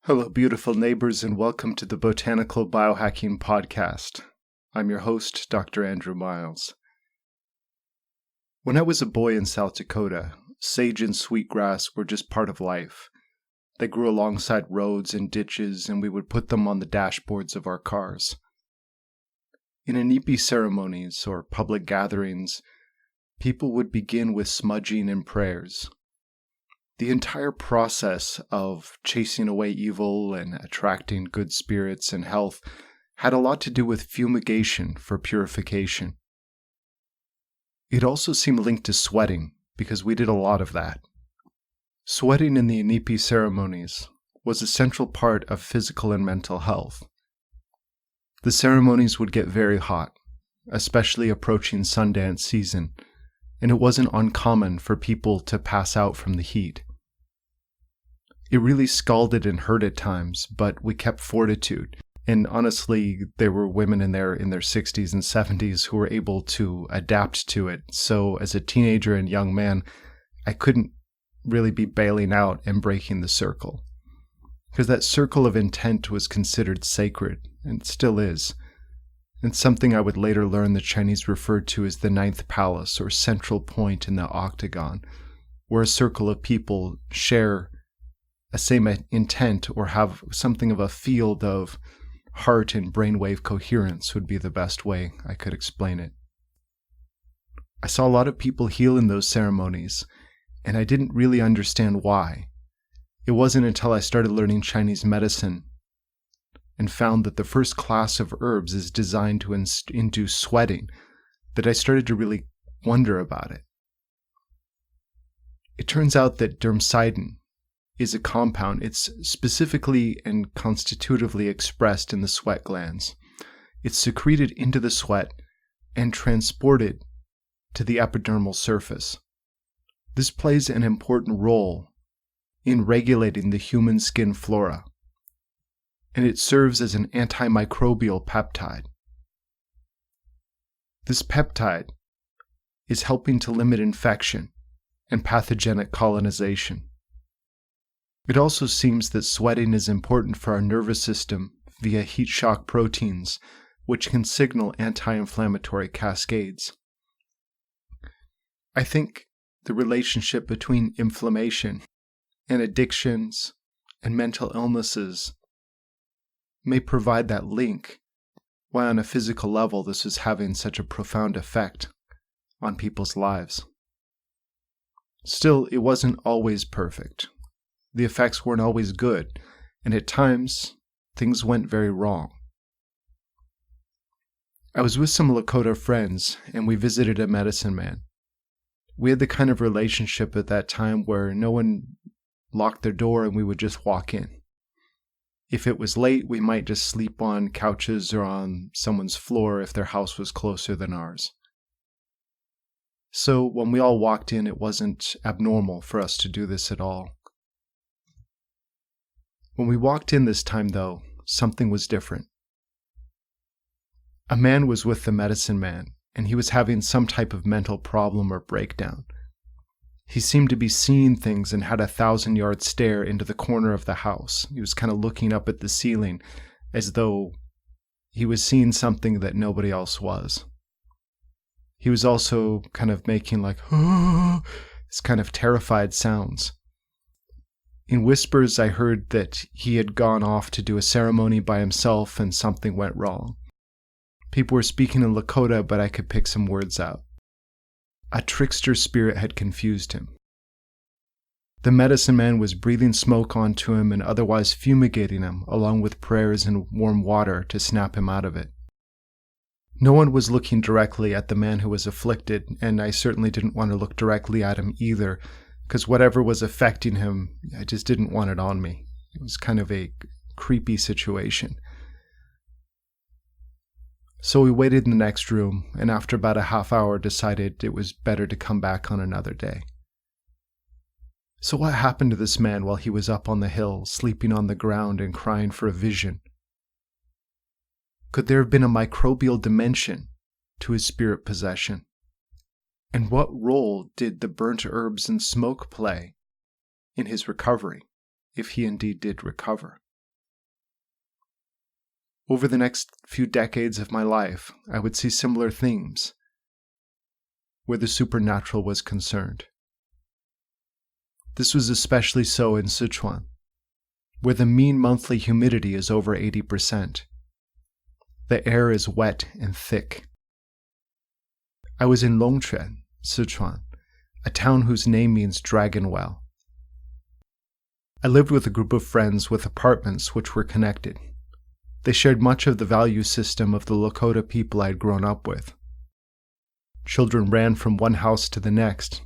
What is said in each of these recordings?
Hello, beautiful neighbors, and welcome to the Botanical Biohacking Podcast. I'm your host, Dr. Andrew Miles. When I was a boy in South Dakota, sage and sweetgrass were just part of life. They grew alongside roads and ditches, and we would put them on the dashboards of our cars. In Inipi ceremonies or public gatherings, people would begin with smudging and prayers. The entire process of chasing away evil and attracting good spirits and health had a lot to do with fumigation for purification. It also seemed linked to sweating because we did a lot of that. Sweating in the Inipi ceremonies was a central part of physical and mental health. The ceremonies would get very hot, especially approaching Sundance season, and it wasn't uncommon for people to pass out from the heat. It really scalded and hurt at times, but we kept fortitude. And honestly, there were women in their 60s and 70s who were able to adapt to it. So as a teenager and young man, I couldn't really be bailing out and breaking the circle. Because that circle of intent was considered sacred, and still is. It's something I would later learn the Chinese referred to as the ninth palace or central point in the octagon, where a circle of people share a same intent or have something of a field of heart and brainwave coherence would be the best way I could explain it. I saw a lot of people heal in those ceremonies, and I didn't really understand why. It wasn't until I started learning Chinese medicine and found that the first class of herbs is designed to induce sweating that I started to really wonder about it. It turns out that dermcidin is a compound. It's specifically and constitutively expressed in the sweat glands. It's secreted into the sweat and transported to the epidermal surface. This plays an important role in regulating the human skin flora, and it serves as an antimicrobial peptide. This peptide is helping to limit infection and pathogenic colonization. It also seems that sweating is important for our nervous system via heat shock proteins, which can signal anti-inflammatory cascades. I think the relationship between inflammation and addictions and mental illnesses may provide that link, why on a physical level this is having such a profound effect on people's lives. Still, it wasn't always perfect. The effects weren't always good, and at times, things went very wrong. I was with some Lakota friends, and we visited a medicine man. We had the kind of relationship at that time where no one locked their door and we would just walk in. If it was late, we might just sleep on couches or on someone's floor if their house was closer than ours. So when we all walked in, it wasn't abnormal for us to do this at all. When we walked in this time, though, something was different. A man was with the medicine man, and he was having some type of mental problem or breakdown. He seemed to be seeing things and had a 1,000-yard stare into the corner of the house. He was kind of looking up at the ceiling as though he was seeing something that nobody else was. He was also kind of making like, this kind of terrified sounds. In whispers, I heard that he had gone off to do a ceremony by himself and something went wrong. People were speaking in Lakota, but I could pick some words out. A trickster spirit had confused him. The medicine man was breathing smoke onto him and otherwise fumigating him, along with prayers and warm water to snap him out of it. No one was looking directly at the man who was afflicted, and I certainly didn't want to look directly at him either, because whatever was affecting him, I just didn't want it on me. It was kind of a creepy situation. So we waited in the next room, and after about a half hour decided it was better to come back on another day. So what happened to this man while he was up on the hill, sleeping on the ground and crying for a vision? Could there have been a microbial dimension to his spirit possession? And what role did the burnt herbs and smoke play in his recovery, if he indeed did recover? over the next few decades of my life, I would see similar themes where the supernatural was concerned. This was especially so in Sichuan, where the mean monthly humidity is over 80%. The air is wet and thick. I was in Longquan, Sichuan, a town whose name means dragon well. I lived with a group of friends with apartments which were connected. They shared much of the value system of the Lakota people I had grown up with. Children ran from one house to the next,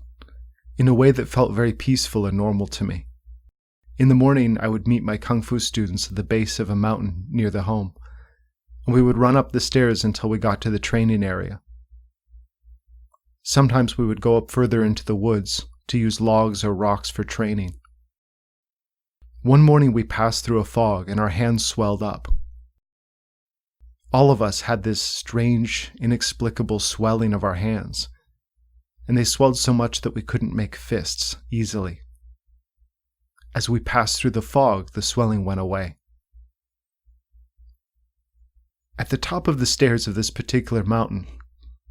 in a way that felt very peaceful and normal to me. In the morning, I would meet my kung fu students at the base of a mountain near the home, and we would run up the stairs until we got to the training area. Sometimes we would go up further into the woods to use logs or rocks for training. One morning we passed through a fog and our hands swelled up. All of us had this strange, inexplicable swelling of our hands, and they swelled so much that we couldn't make fists easily. As we passed through the fog, the swelling went away. At the top of the stairs of this particular mountain,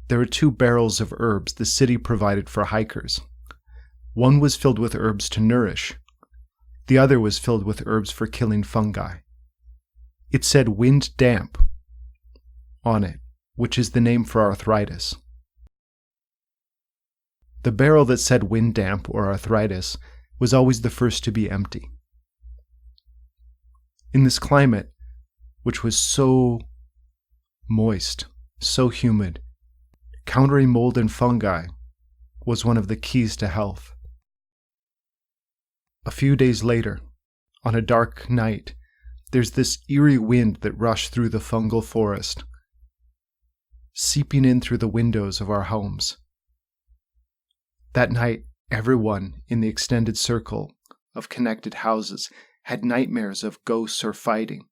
there were 2 barrels of herbs the city provided for hikers. One was filled with herbs to nourish. The other was filled with herbs for killing fungi. It said wind damp on it, which is the name for arthritis. The barrel that said wind damp or arthritis was always the first to be empty. In this climate, which was so moist, so humid, countering mold and fungi was one of the keys to health. A few days later, on a dark night, there's this eerie wind that rushed through the fungal forest, seeping in through the windows of our homes. That night, everyone in the extended circle of connected houses had nightmares of ghosts or fighting.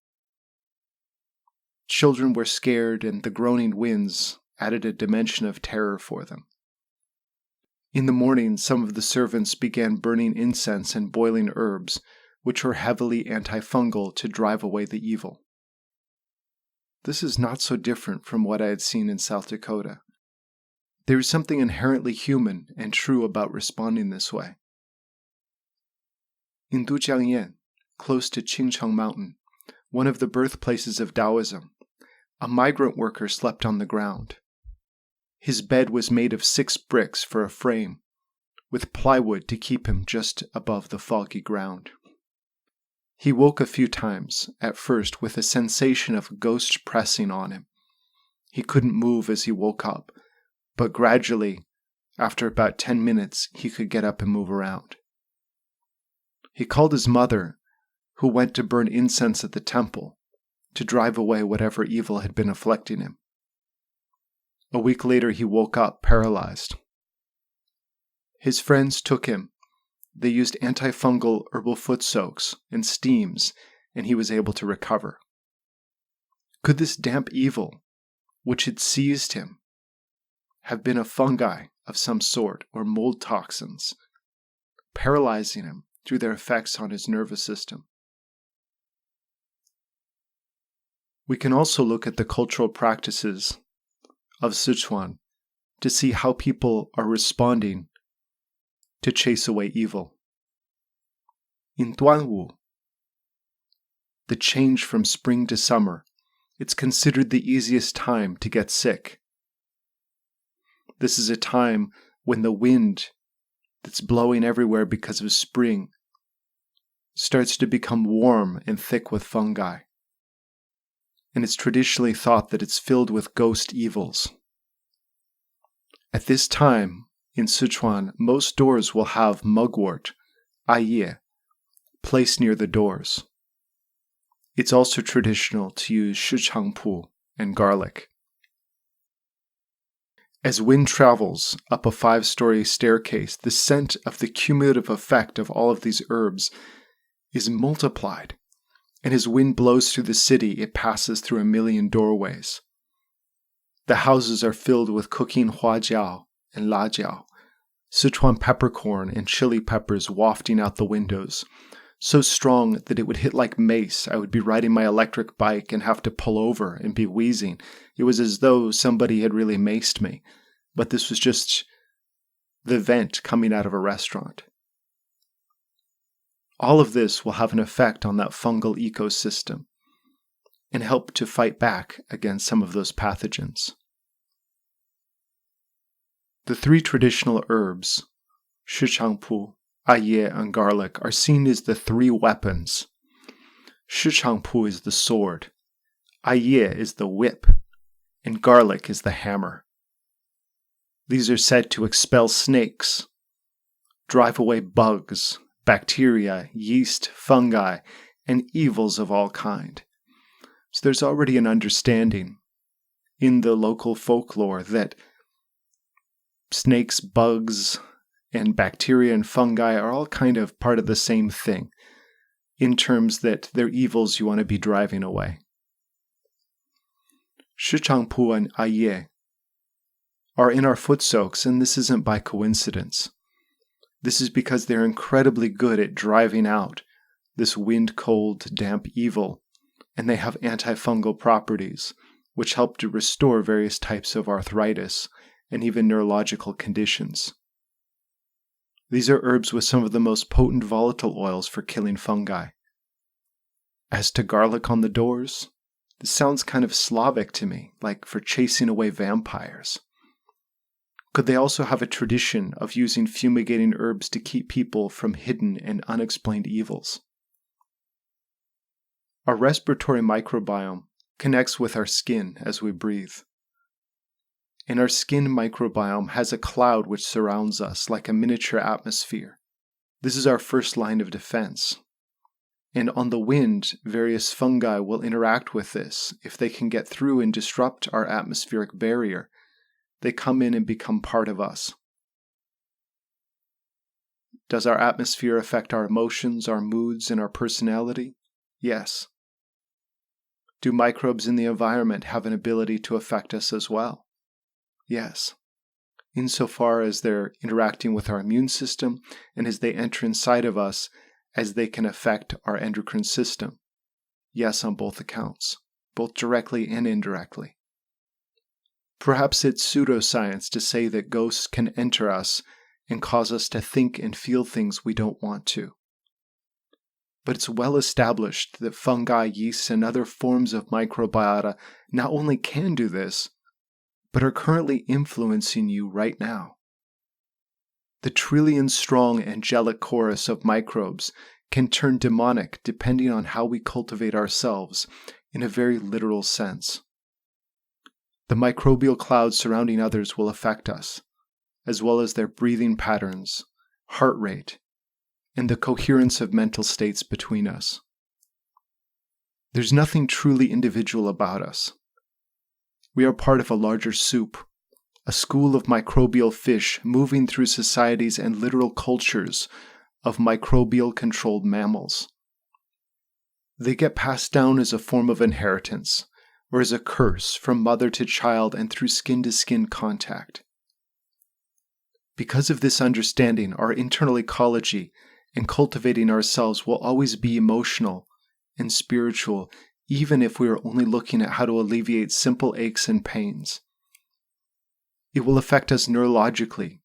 Children were scared, and the groaning winds added a dimension of terror for them. In the morning, some of the servants began burning incense and boiling herbs, which were heavily antifungal to drive away the evil. This is not so different from what I had seen in South Dakota. There is something inherently human and true about responding this way. In Dujiangyan, close to Qingcheng Mountain, one of the birthplaces of Taoism, a migrant worker slept on the ground. His bed was made of 6 bricks for a frame, with plywood to keep him just above the foggy ground. He woke a few times, at first with a sensation of a ghost pressing on him. He couldn't move as he woke up, but gradually, after about 10 minutes, he could get up and move around. He called his mother, who went to burn incense at the temple to drive away whatever evil had been afflicting him. A week later, he woke up paralyzed. His friends took him. They used antifungal herbal foot soaks and steams, and he was able to recover. Could this damp evil, which had seized him, have been a fungi of some sort or mold toxins, paralyzing him through their effects on his nervous system? We can also look at the cultural practices of Sichuan to see how people are responding to chase away evil. In Duanwu, the change from spring to summer, it's considered the easiest time to get sick. This is a time when the wind that's blowing everywhere because of spring starts to become warm and thick with fungi. And it's traditionally thought that it's filled with ghost evils. At this time, in Sichuan, most doors will have mugwort, aye, placed near the doors. It's also traditional to use shichangpu and garlic. As wind travels up a 5-story staircase, the scent of the cumulative effect of all of these herbs is multiplied. And as wind blows through the city, it passes through 1,000,000 doorways. The houses are filled with cooking huajiao and lajiao, Sichuan peppercorn and chili peppers wafting out the windows, so strong that it would hit like mace. I would be riding my electric bike and have to pull over and be wheezing. It was as though somebody had really maced me, but this was just the vent coming out of a restaurant. All of this will have an effect on that fungal ecosystem and help to fight back against some of those pathogens. The three traditional herbs, Sichuan, Aye, and garlic, are seen as the three weapons. Sichuan is the sword, Aye is the whip, and garlic is the hammer. These are said to expel snakes, drive away bugs, bacteria, yeast, fungi, and evils of all kind. So there's already an understanding in the local folklore that snakes, bugs, and bacteria and fungi are all kind of part of the same thing, in terms that they're evils you want to be driving away. Sichuan and Aye are in our foot soaks, and this isn't by coincidence. This is because they're incredibly good at driving out this wind-cold, damp evil, and they have antifungal properties, which help to restore various types of arthritis and even neurological conditions. These are herbs with some of the most potent volatile oils for killing fungi. As to garlic on the doors, this sounds kind of Slavic to me, like for chasing away vampires. Could they also have a tradition of using fumigating herbs to keep people from hidden and unexplained evils? Our respiratory microbiome connects with our skin as we breathe. And our skin microbiome has a cloud which surrounds us like a miniature atmosphere. This is our first line of defense. And on the wind, various fungi will interact with this. If they can get through and disrupt our atmospheric barrier, they come in and become part of us. Does our atmosphere affect our emotions, our moods, and our personality? Yes. Do microbes in the environment have an ability to affect us as well? Yes. Insofar as they're interacting with our immune system and as they enter inside of us, as they can affect our endocrine system. Yes, on both accounts, both directly and indirectly. Perhaps it's pseudoscience to say that ghosts can enter us and cause us to think and feel things we don't want to. But it's well established that fungi, yeasts, and other forms of microbiota not only can do this, but are currently influencing you right now. The trillion-strong angelic chorus of microbes can turn demonic depending on how we cultivate ourselves in a very literal sense. The microbial cloud surrounding others will affect us, as well as their breathing patterns, heart rate, and the coherence of mental states between us. There's nothing truly individual about us. We are part of a larger soup, a school of microbial fish moving through societies and literal cultures of microbial-controlled mammals. They get passed down as a form of inheritance, or as a curse from mother to child and through skin-to-skin contact. Because of this understanding, our internal ecology and cultivating ourselves will always be emotional and spiritual, even if we are only looking at how to alleviate simple aches and pains. It will affect us neurologically,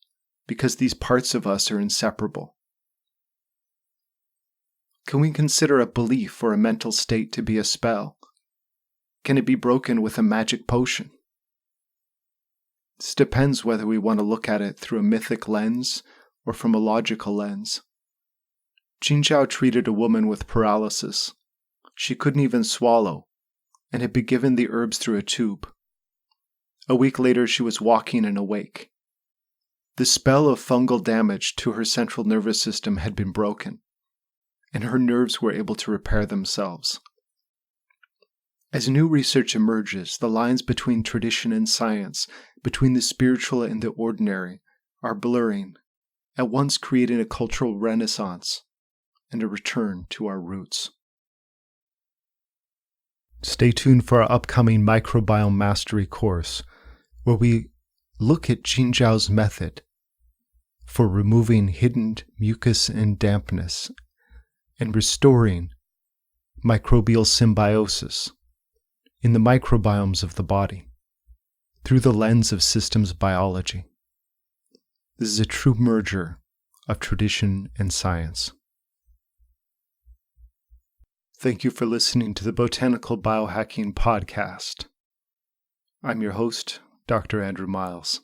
because these parts of us are inseparable. Can we consider a belief or a mental state to be a spell? Can it be broken with a magic potion? This depends whether we want to look at it through a mythic lens or from a logical lens. Jinzhao treated a woman with paralysis. She couldn't even swallow, and had been given the herbs through a tube. A week later, she was walking and awake. The spell of fungal damage to her central nervous system had been broken, and her nerves were able to repair themselves. As new research emerges, the lines between tradition and science, between the spiritual and the ordinary, are blurring, at once creating a cultural renaissance and a return to our roots. Stay tuned for our upcoming Microbiome Mastery course, where we look at Jinzhao's method for removing hidden mucus and dampness and restoring microbial symbiosis in the microbiomes of the body through the lens of systems biology. This is a true merger of tradition and science. Thank you for listening to the Botanical Biohacking Podcast. I'm your host, Dr. Andrew Miles.